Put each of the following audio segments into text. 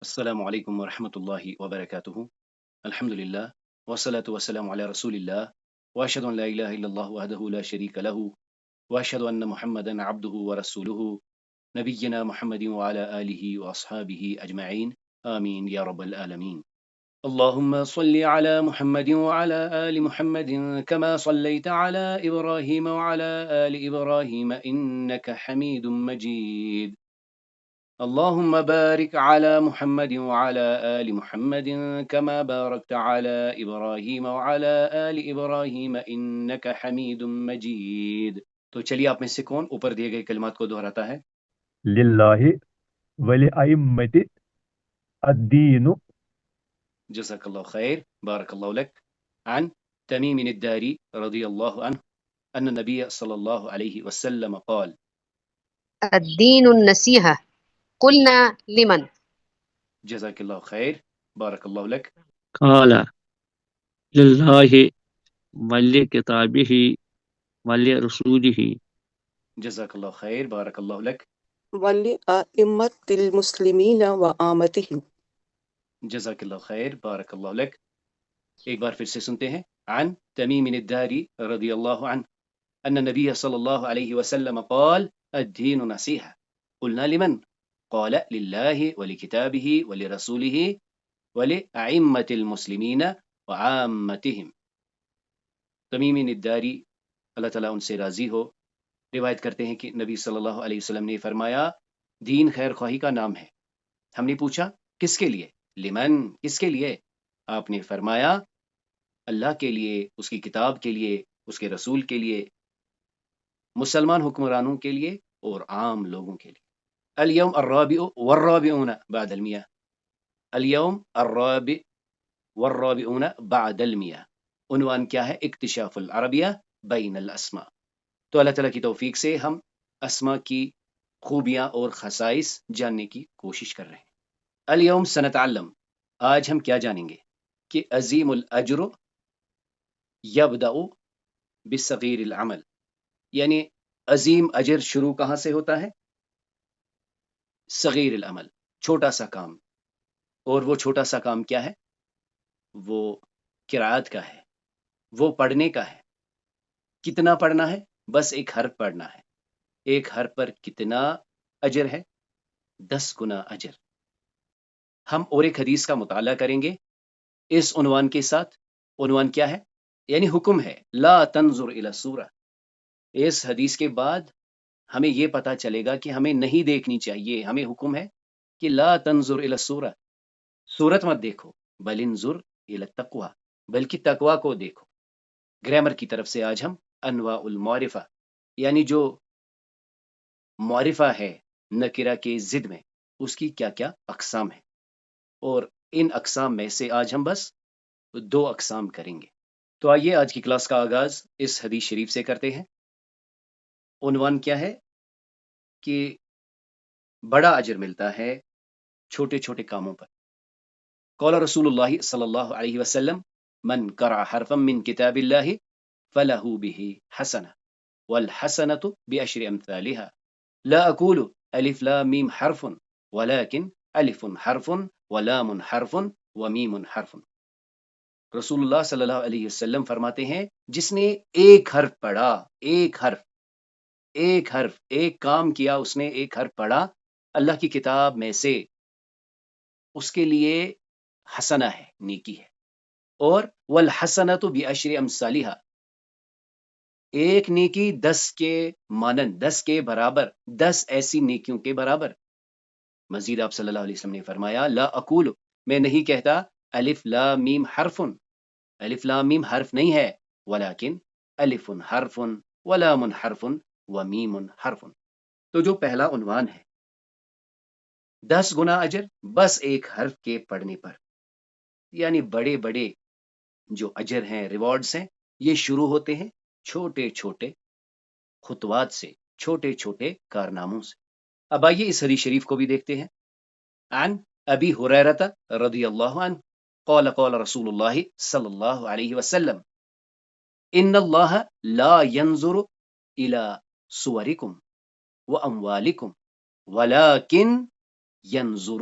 السلام علیکم ورحمۃ اللہ وبرکاتہ۔ الحمد للہ والصلاة والسلام علی رسول اللہ واشهد ان لا الہ الا اللہ وحدہ لا شریک لہ واشهد ان محمدا عبدہ ورسولہ نبینا محمد وعلی آلہ واصحابہ اجمعین آمین یا رب العالمین۔ اللهم صل على محمد وعلى آل محمد كما صليت على إبراهيم وعلى آل إبراهيم إنك حميد مجيد اللهم بارك على محمد وعلى آل محمد كما باركت على إبراهيم وعلى آل إبراهيم إنك حميد مجيد۔ تو چلیے آپ میں سے کون اوپر دیے گئے کلمات کو دہراتا ہے؟ للہ ولأئمة الدین جزاک اللہ خیر، بارک اللہ لک۔ عن تمیم الداری رضی اللہ عنہ ان النبی صلی اللہ علیہ وسلم قال۔ الدین النصیحہ قلنا لمن جزاک اللہ خیر، بارک اللہ لک۔ قال للہ ولکتابہ ولرسولہ جزاک اللہ خیر، بارک اللہ لک۔ ولأئمة المسلمین وعامتهم جزاک اللہ خیر، بارک اللہ لک۔ ایک بار پھر سے سنتے ہیں۔ عن تمیم الداری رضی اللہ عنہ ان النبی صلی اللہ علیہ وسلم قال الدین نصیحہ قلنا لمن قال للہ ولکتابہ ولرسولہ ولأئمة المسلمین وعامتهم۔ تمیم الداری اللہ تعالیٰ ان سے راضی ہو روایت کرتے ہیں کہ نبی صلی اللہ علیہ وسلم نے فرمایا دین خیر خواہی کا نام ہے۔ ہم نے پوچھا کس کے لیے؟ لمن، کس کے لیے؟ آپ نے فرمایا اللہ کے لیے، اس کی کتاب کے لیے، اس کے رسول کے لیے، مسلمان حکمرانوں کے لیے اور عام لوگوں کے لیے۔ اليوم الرابع والرابعون بعد المئة، اليوم الرابع والرابعون بعد المئة۔ عنوان کیا ہے؟ اکتشاف العربیہ بین الاسماء۔ تو اللہ تعالیٰ کی توفیق سے ہم اسماء کی خوبیاں اور خصائص جاننے کی کوشش کر رہے ہیں۔ اليوم سنتعلم، آج ہم کیا جانیں گے کہ عظیم الاجر یبدأ بصغیر العمل، یعنی عظیم اجر شروع کہاں سے ہوتا ہے؟ صغیر العمل، چھوٹا سا کام۔ اور وہ چھوٹا سا کام کیا ہے؟ وہ قرأت کا ہے، وہ پڑھنے کا ہے۔ کتنا پڑھنا ہے؟ بس ایک حرف پڑھنا ہے۔ ایک حرف پر کتنا اجر ہے؟ 10 گنا اجر۔ ہم اور ایک حدیث کا مطالعہ کریں گے اس عنوان کے ساتھ۔ عنوان کیا ہے؟ یعنی حکم ہے لا تنظر الی الصورہ۔ اس حدیث کے بعد ہمیں یہ پتہ چلے گا کہ ہمیں نہیں دیکھنی چاہیے۔ ہمیں حکم ہے کہ لا تنظر الی الصورہ، صورت مت دیکھو، بل انظر الی التقوی، بلکہ تقوی کو دیکھو۔ گرامر کی طرف سے آج ہم انواع المعرفہ، یعنی جو معرفہ ہے نکرہ کے ضد میں، اس کی کیا کیا اقسام ہیں، اور ان اقسام میں سے آج ہم بس 2 اقسام کریں گے۔ تو آئیے آج کی کلاس کا آغاز اس حدیث شریف سے کرتے ہیں۔ عنوان کیا ہے کہ بڑا اجر ملتا ہے چھوٹے چھوٹے کاموں پر۔ قال رسول اللہ صلی اللہ علیہ وسلم من قرأ حرفا من کتاب اللہ فلہ بہ حسنہ والحسنة بعشر امثالها لا اقول الف لام میم حرف ولكن الف حرف ولام حرف ومیم حرف۔ رسول اللہ صلی اللہ علیہ وسلم فرماتے ہیں جس نے ایک حرف پڑھا، ایک حرف، ایک کام کیا، اس نے ایک حرف پڑھا اللہ کی کتاب میں سے، اس کے لیے حسنہ ہے، نیکی ہے۔ اور والحسنۃ بعشر امثالها، ایک نیکی 10 کے مانند، 10 کے برابر، 10 ایسی نیکیوں کے برابر۔ مزید آپ صلی اللہ علیہ وسلم نے فرمایا لا اقول، میں نہیں کہتا الف لام میم حرف، الف لام میم حرف نہیں ہے، ولیکن الف حرف ولام حرف ومیم حرف۔ تو جو پہلا عنوان ہے 10 گنا اجر بس ایک حرف کے پڑھنے پر، یعنی بڑے بڑے جو اجر ہیں، ریوارڈز ہیں، یہ شروع ہوتے ہیں چھوٹے چھوٹے خطوات سے، چھوٹے چھوٹے کارناموں سے۔ اب آئیے اس حدیث شریف کو بھی دیکھتے ہیں۔ عن ابی ہریرہ رضی اللہ عنہ قال قال رسول اللہ صلی اللہ علیہ وسلم ان اللہ لا ينظر الى صورکم واموالکم ولكن ينظر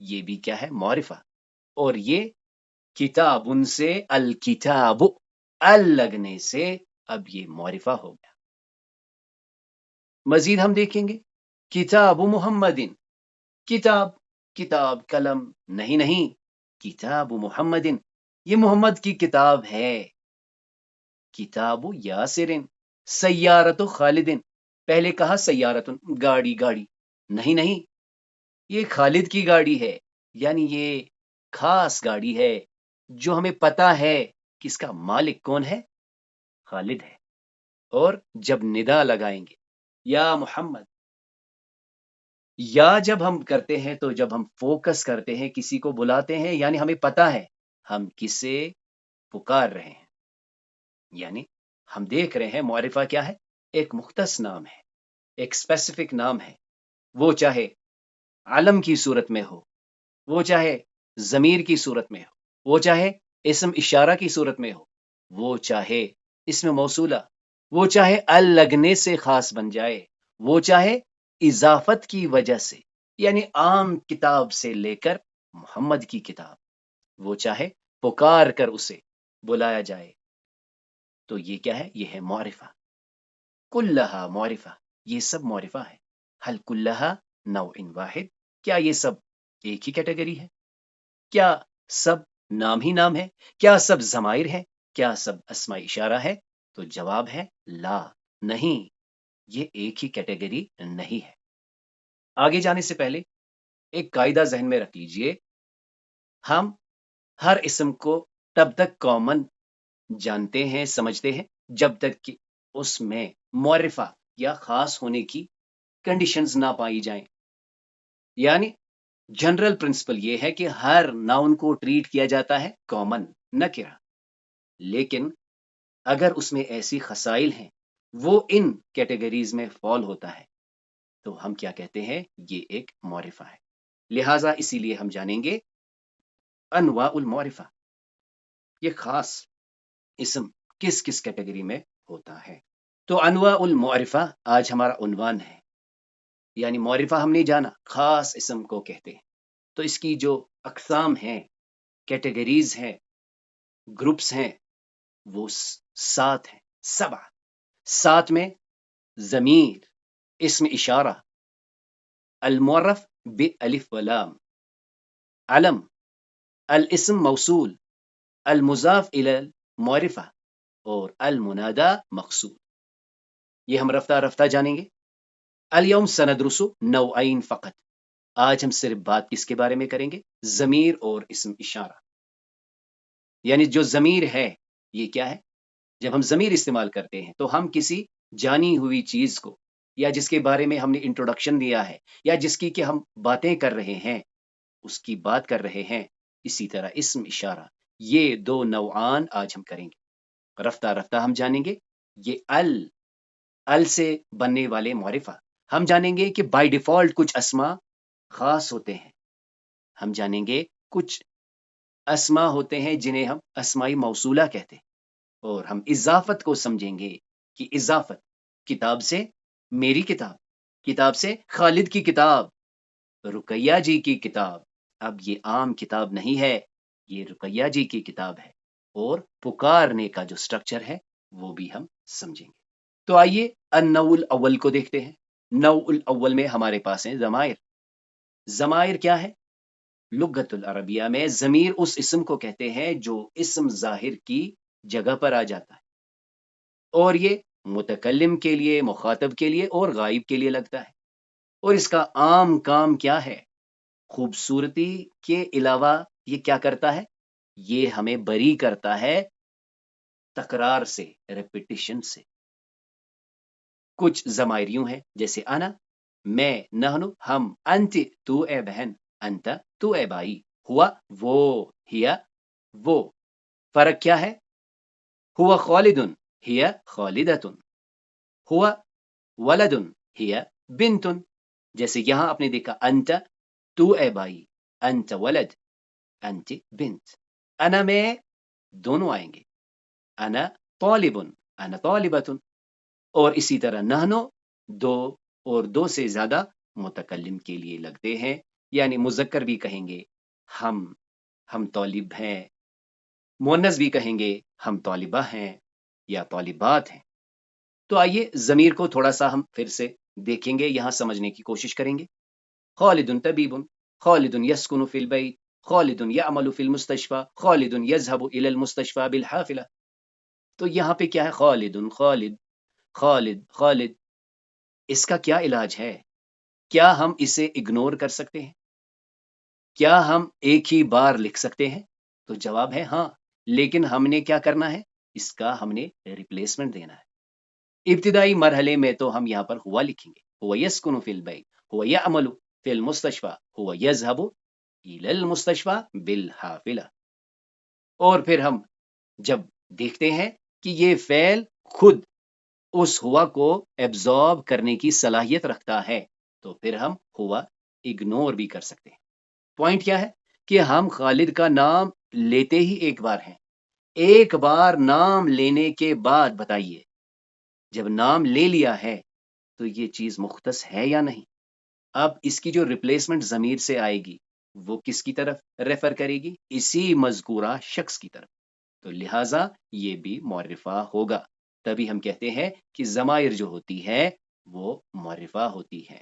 یہ بھی کیا ہے؟ معرفہ. اور یہ کتاب ان سے الکتاب ال لگنے سے اب یہ معرفہ ہو گیا. مزید ہم دیکھیں گے کتاب محمد، کتاب کتاب قلم نہیں، کتاب محمد یہ محمد کی کتاب ہے. کتاب یاسر سیارت خالد، پہلے کہا سیارت گاڑی نہیں، یہ خالد کی گاڑی ہے، یعنی یہ خاص گاڑی ہے جو ہمیں پتا ہے کہ اس کا مالک کون ہے؟ خالد ہے. اور جب ندا لگائیں گے یا محمد، یا جب ہم کرتے ہیں تو جب ہم فوکس کرتے ہیں کسی کو بلاتے ہیں، یعنی ہمیں پتا ہے ہم کسے پکار رہے ہیں، یعنی ہم دیکھ رہے ہیں معرفہ کیا ہے؟ ایک مختص نام ہے، ایک اسپیسیفک نام ہے. وہ چاہے علم کی صورت میں ہو، وہ چاہے ضمیر کی صورت میں ہو، وہ چاہے اسم اشارہ کی صورت میں ہو، وہ چاہے اسم موصولہ، وہ چاہے ال لگنے سے خاص بن جائے، وہ چاہے اضافت کی وجہ سے، یعنی عام کتاب سے لے کر محمد کی کتاب، وہ چاہے پکار کر اسے بلایا جائے. تو یہ کیا ہے؟ یہ ہے معرفہ. کلہا معرفہ، یہ سب معرفہ ہے. حل کلہا نوع واحد، کیا یہ سب ایک ہی کیٹیگری ہے؟ کیا سب نام ہی نام ہے؟ کیا سب ضمائر ہے؟ کیا سب اسماء اشارہ ہے؟ تو جواب ہے لا، نہیں، یہ ایک ہی کیٹیگری نہیں ہے. آگے جانے سے پہلے ایک قاعدہ ذہن میں رکھ لیجئے، ہم ہر اسم کو تب تک کامن جانتے ہیں، سمجھتے ہیں، جب تک کہ اس میں معرفہ یا خاص ہونے کی کنڈیشنز نہ پائی جائیں. یعنی جنرل پرنسپل یہ ہے کہ ہر ناؤن کو ٹریٹ کیا جاتا ہے کامن، نکرہ، لیکن اگر اس میں ایسی خصائل ہیں وہ ان کیٹیگریز میں فال ہوتا ہے تو ہم کیا کہتے ہیں؟ یہ ایک معرفہ ہے. لہٰذا اسی لیے ہم جانیں گے انواع المعرفہ، یہ خاص اسم کس کس کیٹیگری میں ہوتا ہے. تو انواع المعرفہ آج ہمارا عنوان ہے، یعنی معرفہ ہم نے جانا، خاص اسم کو کہتے ہیں. تو اس کی جو اقسام ہیں، کیٹیگریز ہیں، گروپس ہیں، وہ 7 ہیں، 7 میں ضمیر، اسم اشارہ، المعرف بالف ولام، علم، الاسم موصول، المضاف الی المعرفہ اور المنادى مقصود. یہ ہم رفتہ رفتہ جانیں گے. اليوم سندرس نوعین فقط، آج ہم صرف بات کس کے بارے میں کریں گے؟ ضمیر اور اسم اشارہ. یعنی جو ضمیر ہے یہ کیا ہے؟ جب ہم ضمیر استعمال کرتے ہیں تو ہم کسی جانی ہوئی چیز کو، یا جس کے بارے میں ہم نے انٹروڈکشن دیا ہے، یا جس کی کہ ہم باتیں کر رہے ہیں، اس کی بات کر رہے ہیں. اسی طرح اسم اشارہ، یہ 2 نوعان آج ہم کریں گے. رفتہ رفتہ ہم جانیں گے یہ ال سے بننے والے معرفہ. ہم جانیں گے کہ بائی ڈیفالٹ کچھ اسما خاص ہوتے ہیں. ہم جانیں گے کچھ اسما ہوتے ہیں جنہیں ہم اسمائی موصولہ کہتے ہیں. اور ہم اضافت کو سمجھیں گے کہ اضافت کتاب سے میری کتاب، کتاب سے خالد کی کتاب، رقیہ جی کی کتاب. اب یہ عام کتاب نہیں ہے، یہ رقیہ جی کی کتاب ہے. اور پکارنے کا جو سٹرکچر ہے وہ بھی ہم سمجھیں گے. تو آئیے النوع الاول کو دیکھتے ہیں. نوع الاول میں ہمارے پاس ہیں ضمائر. ضمائر کیا ہے؟ لغت العربیہ میں ضمیر اس اسم کو کہتے ہیں جو اسم ظاہر کی جگہ پر آ جاتا ہے، اور یہ متکلم کے لیے، مخاطب کے لیے اور غائب کے لیے لگتا ہے. اور اس کا عام کام کیا ہے؟ خوبصورتی کے علاوہ یہ کیا کرتا ہے؟ یہ ہمیں بری کرتا ہے تکرار سے، ریپیٹیشن سے. کچھ ضمائر یوں ہیں جیسے انا، میں، نحن، ہم، انت تو اے بہن، انت تو اے بھائی، ہوا وہ، ہیا وہ. فرق کیا ہے؟ ہوا خالد، ہیا خالدۃ، ہوا ولد، ہیا بنت. جیسے یہاں آپ نے دیکھا انت تو اے بھائی، انت ولد، انت بنت. انا میں دونوں آئیں گے، انا طالب، انا طالبۃ. اور اسی طرح نحنو 2 اور 2 سے زیادہ متکلم کے لیے لگتے ہیں. یعنی مذکر بھی کہیں گے ہم طالب ہیں، مؤنث بھی کہیں گے ہم طالبہ ہیں یا طالبات ہیں۔ تو آئیے ضمیر کو تھوڑا سا ہم پھر سے دیکھیں گے، یہاں سمجھنے کی کوشش کریں گے۔ خالد طبیب، خالد یسکن فی البیت، خالد یعمل فی المستشفى، خالد یذهب الی المستشفى بالحافلہ۔ تو یہاں پہ کیا ہے؟ خالد، خالد، خالد، خالد، اس کا کیا علاج ہے؟ کیا ہم اسے اگنور کر سکتے ہیں؟ کیا ہم ایک ہی بار لکھ سکتے ہیں؟ تو جواب ہے ہاں، لیکن ہم نے کیا کرنا ہے؟ اس کا ہم نے ریپلیسمنٹ دینا ہے۔ ابتدائی مرحلے میں تو ہم یہاں پر ہوا لکھیں گے، ہوا یسکن فی البیت، ہوا یعمل فی المستشفى، ہوا یذهب الی المستشفى بالحافلہ۔ اور پھر ہم جب دیکھتے ہیں کہ یہ فعل خود اس ہوا کو ایبزارب کرنے کی صلاحیت رکھتا ہے، تو پھر ہم ہوا اگنور بھی کر سکتے ہیں۔ پوائنٹ کیا ہے کہ ہم خالد کا نام لیتے ہی ایک بار ہیں، ایک بار نام لینے کے بعد بتائیے جب نام لے لیا ہے تو یہ چیز مختص ہے یا نہیں؟ اب اس کی جو ریپلیسمنٹ ضمیر سے آئے گی وہ کس کی طرف ریفر کرے گی؟ اسی مذکورہ شخص کی طرف، تو لہٰذا یہ بھی معرفہ ہوگا۔ تبھی ہم کہتے ہیں کہ ضمائر جو ہوتی ہے وہ معرفہ ہوتی ہے۔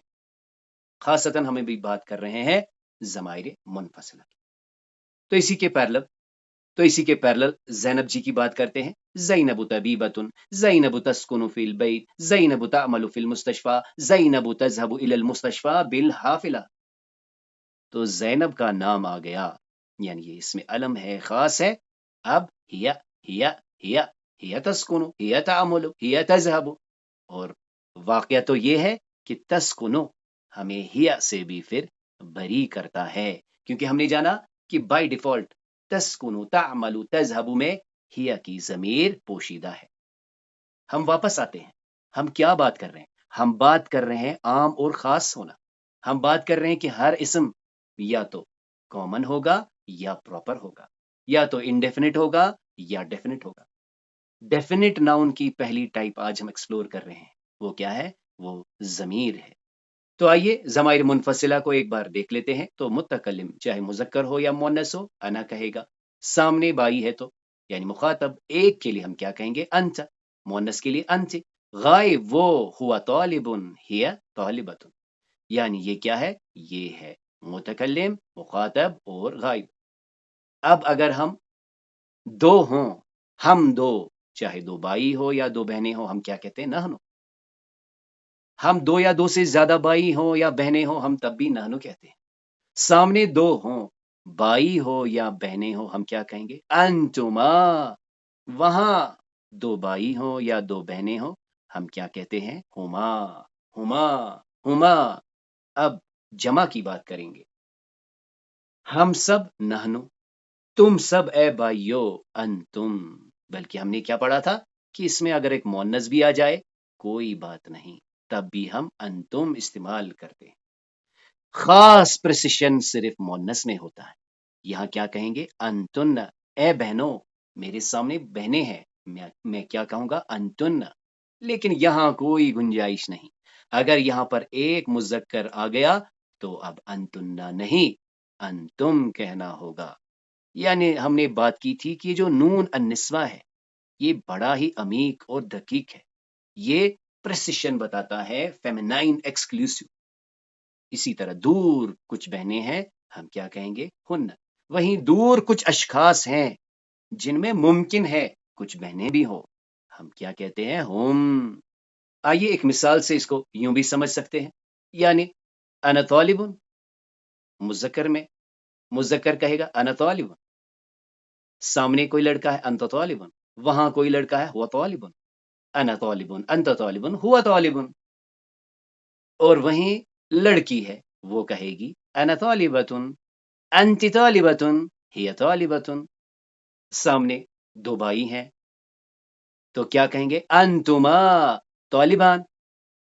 خاصتاً ہمیں بھی بات کر رہے ہیں ضمائر منفصلہ کی۔ تو اسی کے پیرلل زینب جی کی بات کرتے ہیں۔ زینب طبیبۃ، زینب تسکن فی البیت، زینب تعمل فی المستشفى، زینب تذهب الی المستشفى بالحافلہ۔ تو زینب کا نام آ گیا، یعنی یہ اس میں علم ہے، خاص ہے۔ اب ہی تسکن، ہی تعمل، ہی تذهب، اور واقعہ تو یہ ہے کہ تسکنو ہمیں ہی سے بھی پھر بری کرتا ہے، کیونکہ ہم نے جانا کہ بائی ڈیفالٹ تسکنو، تعمل، تذهب میں ہی کی ضمیر پوشیدہ ہے۔ ہم واپس آتے ہیں، ہم کیا بات کر رہے ہیں؟ ہم بات کر رہے ہیں عام اور خاص ہونا۔ ہم بات کر رہے ہیں کہ ہر اسم یا تو کامن ہوگا یا پراپر ہوگا، یا تو انڈیفینٹ ہوگا یا ڈیفینٹ ہوگا۔ ڈیفینٹ ناؤن کی پہلی ٹائپ آج ہم ایکسپلور کر رہے ہیں، وہ کیا ہے؟ وہ ضمیر ہے۔ تو آئیے ضمائر منفصلہ کو ایک بار دیکھ لیتے ہیں۔ تو متکلم چاہے مذکر ہو یا مؤنث ہو انا کہے گا، سامنے بائی ہے تو یعنی مخاطب، ایک کے لیے ہم کیا کہیں گے؟ انت، مؤنث کے لیے انت، غائب وہ ہوا طالب، ہی طالبۃ، یعنی یہ کیا ہے؟ یہ ہے متکلم، مخاطب اور غائب۔ اب اگر ہم دو ہوں، ہم دو، چاہے دو بھائی ہو یا دو بہنیں ہو، ہم کیا کہتے ہیں؟ نحنو۔ ہم دو یا دو سے زیادہ بھائی ہوں یا بہنیں ہوں، ہم تب بھی نحنو کہتے ہیں۔ سامنے دو ہوں، بھائی ہو یا بہنیں ہو، ہم کیا کہیں گے؟ انتما۔ وہاں دو بھائی ہوں یا دو بہنیں ہوں، ہم کیا کہتے ہیں؟ ہما، ہما، ہما۔ اب جمع کی بات کریں گے، ہم سب نحنو، تم سب اے بھائیو انتم۔ بلکہ ہم نے کیا پڑھا تھا کہ اس میں اگر ایک مؤنث بھی آ جائے کوئی بات نہیں، تب بھی ہم انتم استعمال کرتے ہیں۔ خاص پریسیشن صرف مؤنث میں ہوتا ہے۔ یہاں کیا کہیں گے؟ انتن، اے بہنوں، میرے سامنے بہنیں ہیں، میں کیا کہوں گا؟ انتن۔ لیکن یہاں کوئی گنجائش نہیں، اگر یہاں پر ایک مذکر آ گیا تو اب انتنا نہیں، انتم کہنا ہوگا۔ یعنی ہم نے بات کی تھی کہ جو نون النسوہ ہے یہ بڑا ہی عمیق اور دقیق ہے، یہ پریسیشن بتاتا ہے، فیمینائن ایکسکلوسیو۔ اسی طرح دور کچھ بہنیں ہیں، ہم کیا کہیں گے؟ ہن۔ وہیں دور کچھ اشخاص ہیں جن میں ممکن ہے کچھ بہنیں بھی ہوں، ہم کیا کہتے ہیں؟ ہم۔ آئیے ایک مثال سے اس کو یوں بھی سمجھ سکتے ہیں، یعنی انا طالب، مذکر میں مذکر کہے گا انا طالب، سامنے کوئی لڑکا ہے انت طالب، وہاں کوئی لڑکا ہے ہوا طالب، انا طالب، انت طالب، ہوا طالب۔ اور وہیں لڑکی ہے، وہ کہے گی انا طالبۃ، انت طالبۃ، ہی طالبۃ۔ سامنے دو بھائی ہیں تو کیا کہیں گے؟ انتما طالبان،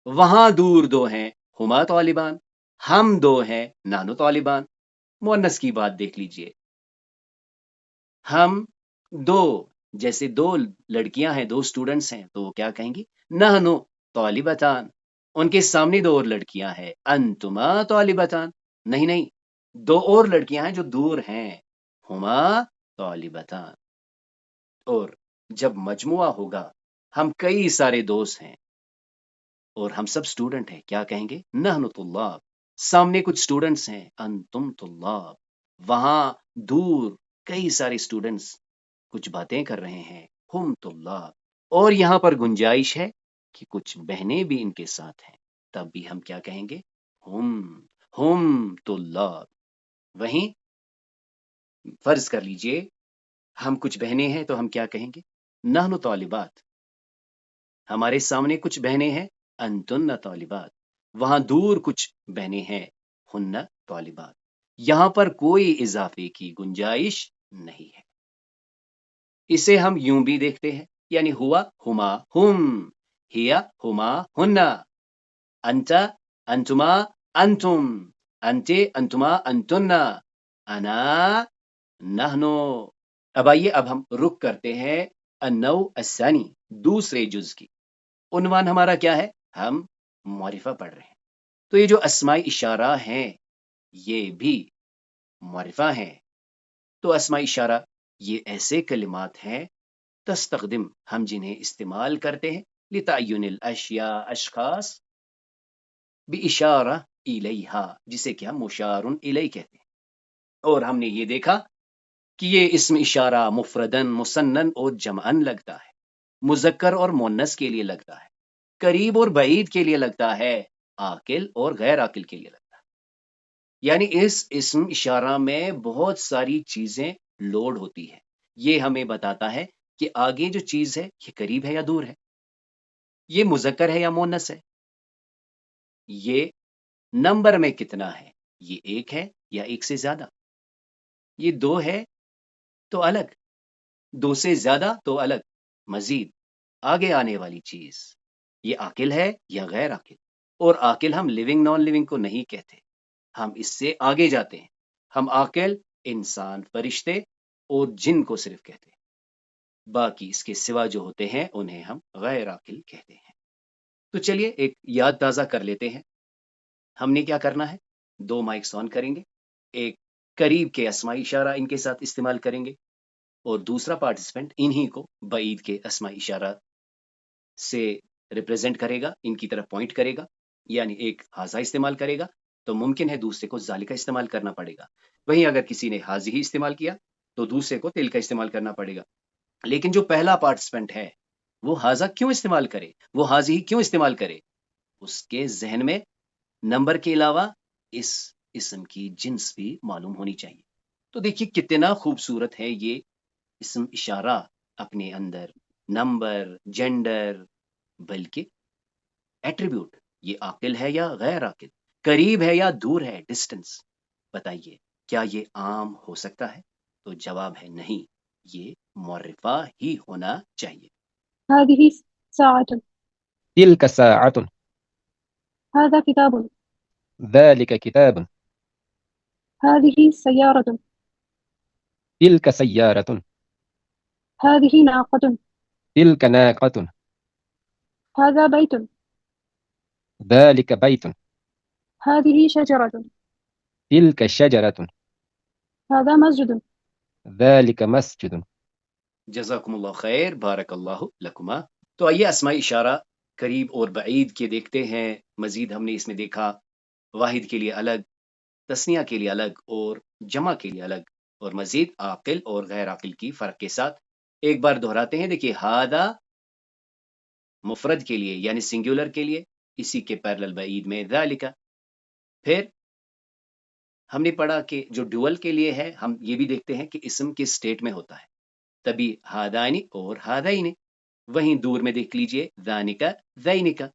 وہاں دور دو ہیں، ہما طالبان، ہم دو ہیں، نحنو طالبان۔ مؤنث کی بات دیکھ لیجئے، ہم دو، جیسے دو لڑکیاں ہیں، دو اسٹوڈنٹس ہیں، تو وہ کیا کہیں گی؟ نحنو طالبتان۔ ان کے سامنے دو اور لڑکیاں ہیں، انتما طالبتان۔ نہیں، دو اور لڑکیاں ہیں جو دور ہیں، ہما طالبتان. اور جب مجموعہ ہوگا، ہم کئی سارے دوست ہیں اور ہم سب سٹوڈنٹ ہیں، کیا کہیں گے؟ نحن طلاب. سامنے کچھ سٹوڈنٹس ہیں، انتم طلاب. وہاں دور کئی سارے سٹوڈنٹس کچھ باتیں کر رہے ہیں، ہم طلاب. اور یہاں پر گنجائش ہے کہ کچھ بہنیں بھی ان کے ساتھ ہیں، تب بھی ہم کیا کہیں گے؟ ہم طلاب. وہیں فرض کر لیجئے ہم کچھ بہنیں ہیں تو ہم کیا کہیں گے؟ نحن طالبات. ہمارے سامنے کچھ بہنیں ہیں، انتن طالبات. وہاں دور کچھ بہنیں ہیں، ہن طالبات. یہاں پر کوئی اضافے کی گنجائش نہیں ہے. اسے ہم یوں بھی دیکھتے ہیں، یعنی ہوا ہما ہم، ہیا ہما ہن، انت انتما انتم، انتے انتما انتن، انا نحنو. اب آئیے، اب ہم رخ کرتے ہیں النوع الثانی، دوسرے جز کی. عنوان ہمارا کیا ہے؟ ہم معرفہ پڑھ رہے ہیں. تو یہ جو اسماء اشارہ ہیں یہ بھی معرفہ ہیں. تو اسماء اشارہ یہ ایسے کلمات ہیں تستخدم، ہم جنہیں استعمال کرتے ہیں لتعین الاشیاء، اشخاص، باشارہ الیہا، جسے کہ ہم مشار الیہ کہتے ہیں. اور ہم نے یہ دیکھا کہ یہ اسم اشارہ مفردن، مسنن اور جمعن لگتا ہے، مذکر اور مؤنث کے لیے لگتا ہے، قریب اور بعید کے لیے لگتا ہے، عاقل اور غیر عاقل کے لیے لگتا ہے. یعنی اس اسم اشارہ میں بہت ساری چیزیں لوڈ ہوتی ہے. یہ ہمیں بتاتا ہے کہ آگے جو چیز ہے یہ قریب ہے یا دور ہے، یہ مذکر ہے یا مؤنث ہے، یہ نمبر میں کتنا ہے، یہ ایک ہے یا ایک سے زیادہ، یہ دو ہے تو الگ، دو سے زیادہ تو الگ. مزید آگے آنے والی چیز، یہ عاقل ہے یا غیر عاقل. اور عاقل ہم لیونگ نان لیونگ کو نہیں کہتے، ہم اس سے آگے جاتے ہیں. ہم عاقل انسان، فرشتے اور جن کو صرف کہتے ہیں، باقی اس کے سوا جو ہوتے ہیں انہیں ہم غیر عاقل کہتے ہیں. تو چلیے ایک یاد تازہ کر لیتے ہیں. ہم نے کیا کرنا ہے؟ دو مائکس آن کریں گے، ایک قریب کے اسماء اشارہ ان کے ساتھ استعمال کریں گے اور دوسرا پارٹیسپینٹ انہی کو بعید کے اسماء اشارہ سے ریپریزنٹ کرے گا، ان کی طرف پوائنٹ کرے گا. یعنی ایک ہاذا استعمال کرے گا تو ممکن ہے دوسرے کو ذالکا استعمال کرنا پڑے گا. وہیں اگر کسی نے حاذی استعمال کیا تو دوسرے کو تلکا استعمال کرنا پڑے گا. لیکن جو پہلا پارٹیسپینٹ ہے وہ ہاذا کیوں استعمال کرے، وہ حاذی کیوں استعمال کرے؟ اس کے ذہن میں نمبر کے علاوہ اس اسم کی جنس بھی معلوم ہونی چاہیے. تو دیکھیے کتنا خوبصورت ہے یہ اسم اشارہ، اپنے اندر نمبر، جینڈر، بلکہ ایٹریبیوٹ، یہ عاقل ہے یا غیر عاقل، قریب ہے یا دور ہے، ڈسٹنس. بتائیے کیا یہ عام ہو سکتا ہے؟ تو جواب ہے نہیں، یہ معرفہ ہی ہونا چاہیے. هذه ساعة. تلك ساعة. هذا كتاب. ذلك كتاب. هذه سيارة. تلك سيارة. هذه ناقة. تلك ناقة. هذا بيت. ذلك بيت. هذه شجرة. تلك شجرة. هذا مسجد. ذلك مسجد. جزاکم اللہ خیر، بارک اللہ لکما. تو آئیے اسماء اشارہ قریب اور بعید کے دیکھتے ہیں. مزید ہم نے اس میں دیکھا واحد کے لیے الگ، تثنیہ کے لیے الگ اور جمع کے لیے الگ، اور مزید عاقل اور غیر عاقل کی فرق کے ساتھ. ایک بار دہراتے ہیں. دیکھیے ہادا مفرد کے لیے یعنی سنگولر کے لیے، اسی کے پیرلل بعید میں ذالک. پھر ہم نے پڑھا کہ جو ڈوئل کے لیے ہے ہم یہ بھی دیکھتے ہیں کہ اسم کس سٹیٹ میں ہوتا ہے، تبھی ہادانی اور ہادائین. وہیں دور میں دیکھ لیجئے ذانکا ذینکا.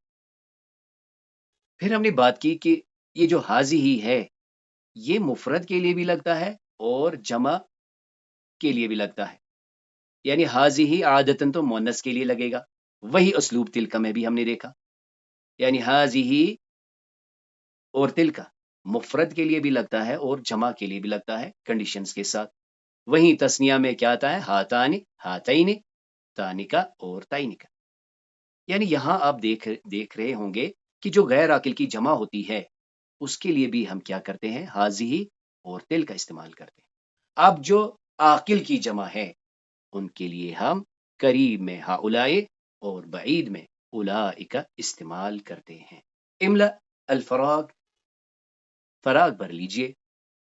پھر ہم نے بات کی کہ یہ جو حاضی ہی ہے یہ مفرد کے لیے بھی لگتا ہے اور جمع کے لیے بھی لگتا ہے. یعنی حاضی ہی عادتاً تو مؤنث کے لیے لگے گا. وہی اسلوب تلکا میں بھی ہم نے دیکھا، یعنی حاضی ہی اور تلکا مفرد کے لیے بھی لگتا ہے اور جمع کے لیے بھی لگتا ہے کنڈیشنز کے ساتھ. وہیں تسنیہ میں کیا آتا ہے؟ ہاتانی، ہاتین، تانکا اور تائنکا. یعنی یہاں آپ دیکھ رہے ہوں گے کہ جو غیر عاقل کی جمع ہوتی ہے اس کے لیے بھی ہم کیا کرتے ہیں؟ حاضی اور تل کا استعمال کرتے ہیں. اب جو عاقل کی جمع ہے ان کے لیے ہم قریب میں ہاؤلائے اور بعید میں اولئک استعمال کرتے ہیں. املا الفراغ، فراغ بھر لیجئے.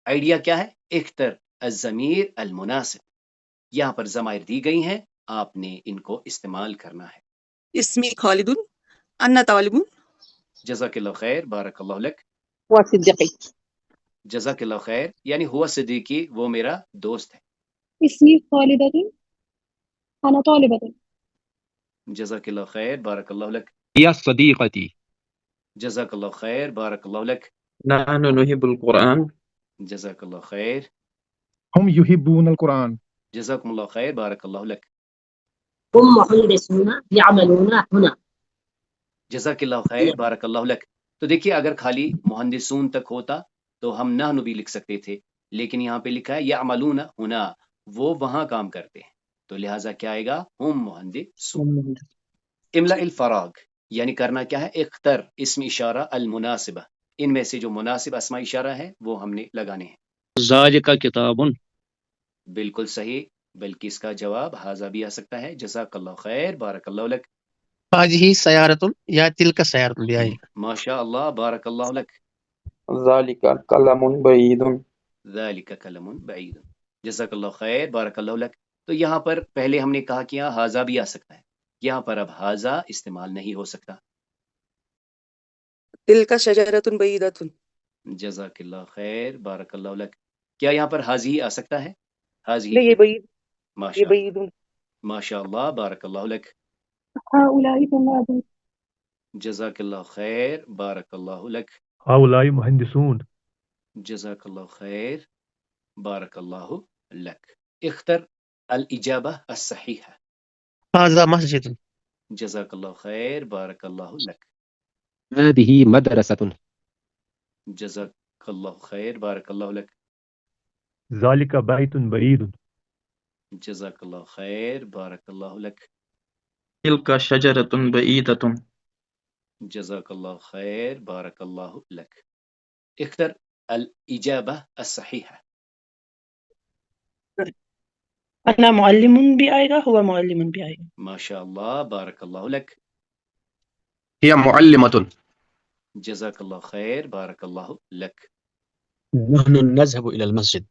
آئیڈیا کیا ہے؟ اختر الضمیر المناسب. یہاں پر ضمائر دی گئی ہیں، آپ نے ان کو استعمال کرنا ہے. اسمی خالد انا طالب جزاک اللہ خیر، بارک اللہ لک. وصدقي جزاک اللہ خیر یعنی ہوا صدیقی، وہ میرا دوست ہے. اسمي خالدة أنا طالبة. جزاک اللہ خیر، بارک اللہ لک. هي صديقتي. جزاک اللہ خیر، بارک اللہ لک. نحن نحب القرآن. جزاک اللہ خیر. هم يحبون القرآن. جزاکم اللہ خیر، بارک اللہ لک. هم مهندسون يعملون هنا. جزاک اللہ خیر، بارک اللہ لک. تو دیکھیے اگر خالی مہندسون تک ہوتا تو ہم نحن بھی لکھ سکتے تھے، لیکن یہاں پہ لکھا ہے یعملون ہنا، وہ وہاں کام کرتے ہیں، تو لہٰذا کیا آئے گا؟ ہم مہندسون. املا الفراغ یعنی کرنا کیا ہے؟ اختر اسم اشارہ المناسبہ، ان میں سے جو مناسب اسماء اشارہ ہے وہ ہم نے لگانے ہیں. ذالک کتاب. بالکل صحیح، بلکہ اس کا جواب حاضہ بھی آ سکتا ہے. جزاک اللہ خیر، بارک اللہ لک. هذه سيارة يا تلك سيارة بآية. ماشاء اللہ، بارک اللہ لک. ذلك قلم بعيد. ذلك کلم بعید. جزاک اللہ خیر، بارک اللہ لک. تو یہاں پر پہلے ہم نے کہا کیا حاضہ بھی آ سکتا ہے، یہاں پر اب حاضہ استعمال نہیں ہو سکتا. تلك شجرة بعيدة. جزاک اللہ خیر، بارک اللہ لک. کیا یہاں پر حاضی آ سکتا ہے؟ حاضی نہیں، یہ بعید، یہ ماشاء بعید. ماشاء اللہ، بارک اللہ لک. هؤلاء طلاب. جزاک اللہ خیر، بارک اللہ لک. هؤلاء مهندسون. جزاک اللہ خیر، بارک اللہ لک. اختر الاجابہ الصحیحہ. هذا مسجد. جزاک اللہ خیر، بارک اللہ لک. هذه مدرسة. جزاک اللہ خیر، بارک اللہ لک. ذلك بيت بعيد. جزاک اللہ خیر، بارک اللہ لک. تلك شجرة بعيدة. جزاک اللہ خیر، بارک اللہ لک. اختر الاجابہ الصحیحہ. أنا معلم بآية هو معلم بآية. ماشاء اللہ، بارک اللہ لک. هي معلمة. جزاک اللہ خیر، بارک اللہ لک. نحن نذهب إلى المسجد.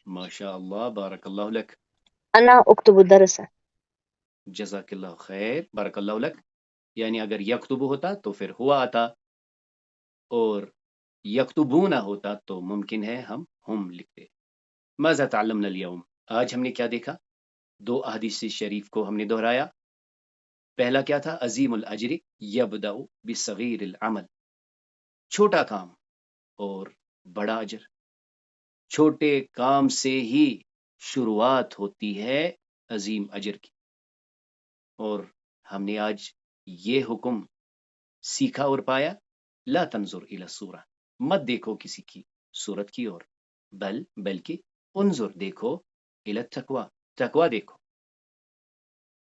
ماشاء اللہ، بارک اللہ لک. أنا أكتب الدرس. جزاک اللہ خیر، بارک اللہ لک. یعنی اگر یکتب ہوتا تو پھر ہوا آتا، اور یکتبون ہوتا تو ممکن ہے ہم لکھتے. ماذا تعلمنا اليوم؟ آج ہم نے کیا دیکھا؟ 2 احادیث شریف کو ہم نے دہرایا. پہلا کیا تھا؟ عظیم الاجر یبدأ بصغیر العمل، چھوٹا کام اور بڑا اجر. چھوٹے کام سے ہی شروعات ہوتی ہے عظیم اجر کی. اور ہم نے آج یہ حکم سیکھا اور پایا، لا تنظر الی الصورہ، مت دیکھو کسی کی صورت کی اور، بلکہ انظر، دیکھو، الی التقوی، تقوی دیکھو.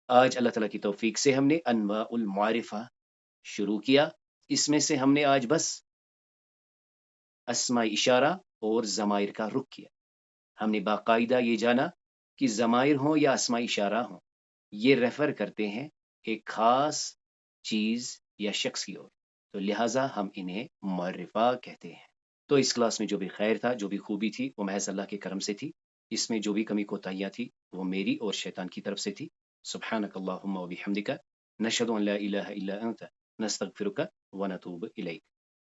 آج اللہ تعالیٰ کی توفیق سے ہم نے انواع المعارفہ شروع کیا. اس میں سے ہم نے آج بس اسماء اشارہ اور ضمائر کا رخ کیا. ہم نے باقاعدہ یہ جانا کہ ضمائر ہوں یا اسماء اشارہ ہوں، یہ ریفر کرتے ہیں ایک خاص چیز یا شخص کی اور، تو لہٰذا ہم انہیں معرفہ کہتے ہیں. تو اس کلاس میں جو بھی خیر تھا، جو بھی خوبی تھی، وہ محض اللہ کے کرم سے تھی. اس میں جو بھی کمی کوتاہیاں تھی وہ میری اور شیطان کی طرف سے تھی. سبحانک اللہم و بحمدک، نشہد ان لا الہ الا انت، نستغفرک و نتوب الیک.